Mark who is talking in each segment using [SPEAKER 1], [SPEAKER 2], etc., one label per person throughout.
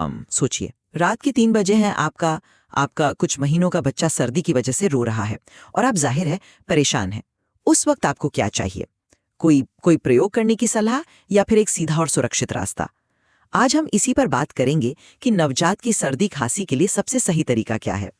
[SPEAKER 1] सोचिए, रात के 3 बजे हैं, आपका आपका कुछ महीनों का बच्चा सर्दी की वजह से रो रहा है और आप जाहिर है परेशान हैं। उस वक्त आपको क्या चाहिए? कोई कोई प्रयोग करने की सलाह या फिर एक सीधा और सुरक्षित रास्ता? आज हम इसी पर बात करेंगे कि नवजात की सर्दी खांसी के लिए सबसे सही तरीका क्या है।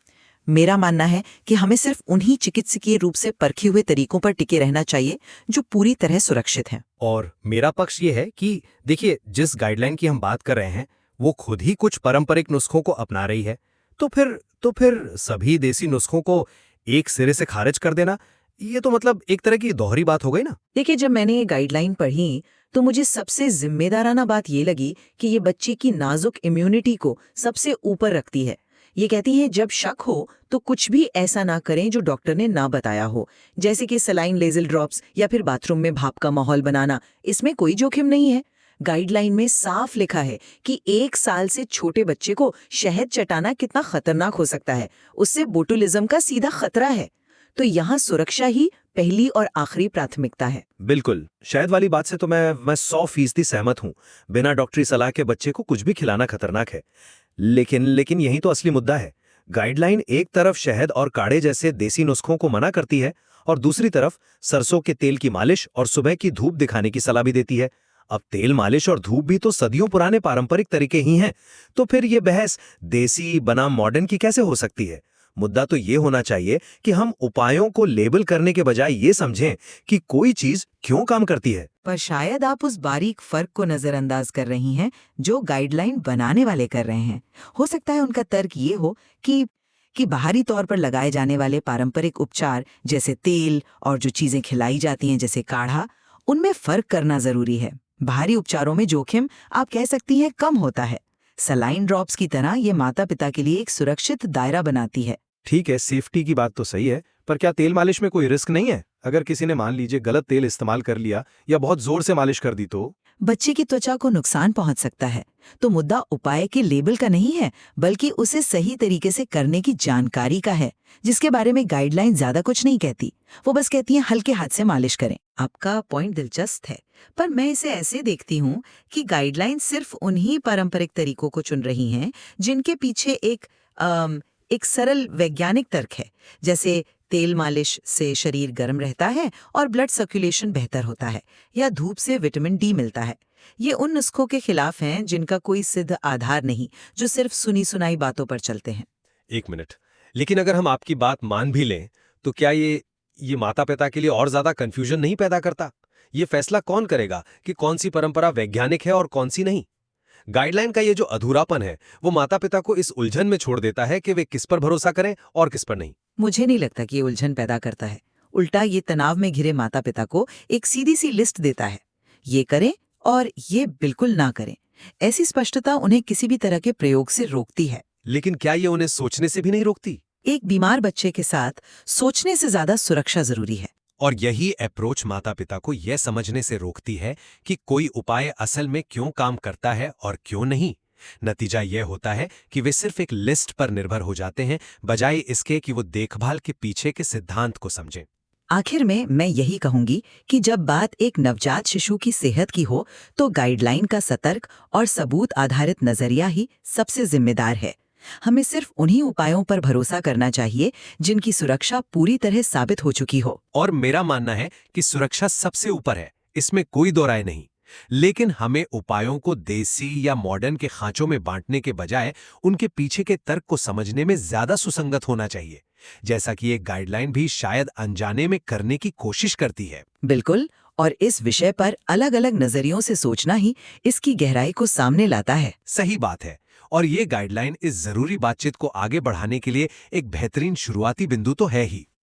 [SPEAKER 1] मेरा मानना है कि हमें सिर्फ उन्हीं चिकित्सकीय रूप से परखे हुए तरीकों पर टिके रहना चाहिए जो पूरी तरह सुरक्षित हैं।
[SPEAKER 2] और मेरा पक्ष ये है कि देखिए, जिस गाइडलाइन की हम बात कर रहे हैं वो खुद ही कुछ पारंपरिक नुस्खों को अपना रही है। तो फिर सभी देसी नुस्खों को एक सिरे से खारिज कर देना, ये तो मतलब एक तरह की दोहरी बात हो गई ना।
[SPEAKER 1] देखिए, जब मैंने ये गाइडलाइन पढ़ी तो मुझे सबसे जिम्मेदाराना बात ये लगी कि ये बच्चे की नाजुक इम्यूनिटी को सबसे ऊपर रखती है। ये कहती है जब शक हो तो कुछ भी ऐसा ना करें जो डॉक्टर ने ना बताया हो, जैसे कि सलाइन लेजल ड्रॉप्स या फिर बाथरूम में भाप का माहौल बनाना। इसमें कोई जोखिम नहीं है। गाइडलाइन में साफ लिखा है कि 1 साल से छोटे बच्चे को शहद चटाना कितना खतरनाक हो सकता है, उससे बोटुलिज्म का सीधा खतरा है। तो यहाँ सुरक्षा ही पहली और आखिरी प्राथमिकता है।
[SPEAKER 2] बिल्कुल, शहद वाली बात से तो मैं 100% सहमत हूँ। बिना डॉक्टरी सलाह के बच्चे को कुछ भी खिलाना खतरनाक है। लेकिन यही तो असली मुद्दा है। गाइडलाइन एक तरफ शहद और काढ़े जैसे देसी नुस्खों को मना करती है और दूसरी तरफ सरसों के तेल की मालिश और सुबह की धूप दिखाने की सलाह भी देती है। अब तेल मालिश और धूप भी तो सदियों पुराने पारंपरिक तरीके ही हैं। तो फिर ये बहस देसी बनाम मॉडर्न की कैसे हो सकती है? मुद्दा तो ये होना चाहिए कि हम उपायों को लेबल करने के बजाय ये समझें कि कोई चीज क्यों काम करती है।
[SPEAKER 1] पर शायद आप उस बारीक फर्क को नजरअंदाज कर रही हैं जो गाइडलाइन बनाने वाले कर रहे हैं। हो सकता है उनका तर्क ये हो कि बाहरी तौर पर लगाए जाने वाले पारंपरिक उपचार जैसे तेल और जो चीजें खिलाई जाती हैं जैसे काढ़ा, उनमें फर्क करना जरूरी है। बाहरी उपचारों में जोखिम आप कह सकती हैं कम होता है। सलाइन ड्रॉप्स की तरह ये माता पिता के लिए एक सुरक्षित दायरा बनाती है।
[SPEAKER 2] ठीक है, सेफ्टी की बात तो सही है, पर क्या तेल मालिश में कोई रिस्क नहीं है? अगर किसी ने मान लीजिए गलत तेल इस्तेमाल कर लिया या बहुत जोर से मालिश कर दी तो?
[SPEAKER 1] बच्चे की त्वचा को नुकसान पहुंच सकता है। तो मुद्दा उपाय के लेबल का नहीं है, बल्कि उसे सही तरीके से करने की जानकारी का है, जिसके बारे में गाइडलाइन ज्यादा कुछ नहीं कहती। वो बस कहती है हल्के हाथ से मालिश करें। आपका पॉइंट दिलचस्प है, पर मैं इसे ऐसे देखती हूँ कि गाइडलाइन सिर्फ उन्हीं पारंपरिक तरीकों को चुन रही हैं जिनके पीछे एक सरल वैज्ञानिक तर्क है, जैसे तेल मालिश से शरीर गर्म रहता है और ब्लड सर्कुलेशन बेहतर होता है, या धूप से विटामिन डी मिलता है। ये उन नुस्खों के खिलाफ हैं जिनका कोई सिद्ध आधार नहीं, जो सिर्फ सुनी सुनाई बातों पर चलते हैं।
[SPEAKER 2] एक मिनट, लेकिन अगर हम आपकी बात मान भी लें तो क्या ये माता पिता के लिए और ज्यादा कंफ्यूजन नहीं पैदा करता? ये फैसला कौन करेगा कि कौन सी परंपरा वैज्ञानिक है और कौन सी नहीं? गाइडलाइन का ये जो अधूरापन है वो माता पिता को इस उलझन में छोड़ देता है कि वे किस पर भरोसा करें और किस पर नहीं।
[SPEAKER 1] मुझे नहीं लगता कि ये उलझन पैदा करता है। उल्टा ये तनाव में घिरे माता पिता को एक सीधी सी लिस्ट देता है, ये करें और ये बिल्कुल ना करें। ऐसी स्पष्टता उन्हें किसी भी तरह के प्रयोग से रोकती है।
[SPEAKER 2] लेकिन क्या ये उन्हें सोचने से भी नहीं रोकती?
[SPEAKER 1] एक बीमार बच्चे के साथ सोचने से ज्यादा सुरक्षा जरूरी है।
[SPEAKER 2] और यही अप्रोच माता पिता को यह समझने से रोकती है कि कोई उपाय असल में क्यों काम करता है और क्यों नहीं। नतीजा यह होता है कि वे सिर्फ एक लिस्ट पर निर्भर हो जाते हैं, बजाय इसके कि वो देखभाल के पीछे के सिद्धांत को समझें।
[SPEAKER 1] आखिर में मैं यही कहूंगी कि जब बात एक नवजात शिशु की सेहत की हो तो गाइडलाइन का सतर्क और सबूत आधारित नजरिया ही सबसे जिम्मेदार है। हमें सिर्फ उन्हीं उपायों पर भरोसा करना चाहिए जिनकी सुरक्षा पूरी तरह साबित हो चुकी हो।
[SPEAKER 2] और मेरा मानना है कि सुरक्षा सबसे ऊपर है, इसमें कोई दो राय नहीं। लेकिन हमें उपायों को देसी या मॉडर्न के खांचों में बांटने के बजाय उनके पीछे के तर्क को समझने में ज्यादा सुसंगत होना चाहिए, जैसा कि एक गाइडलाइन भी शायद अनजाने में करने की कोशिश करती है।
[SPEAKER 1] बिल्कुल, और इस विषय पर अलग अलग नजरियों से सोचना ही इसकी गहराई को सामने लाता है।
[SPEAKER 2] सही बात है, और ये गाइडलाइन इस जरूरी बातचीत को आगे बढ़ाने के लिए एक बेहतरीन शुरुआती बिंदु तो है ही।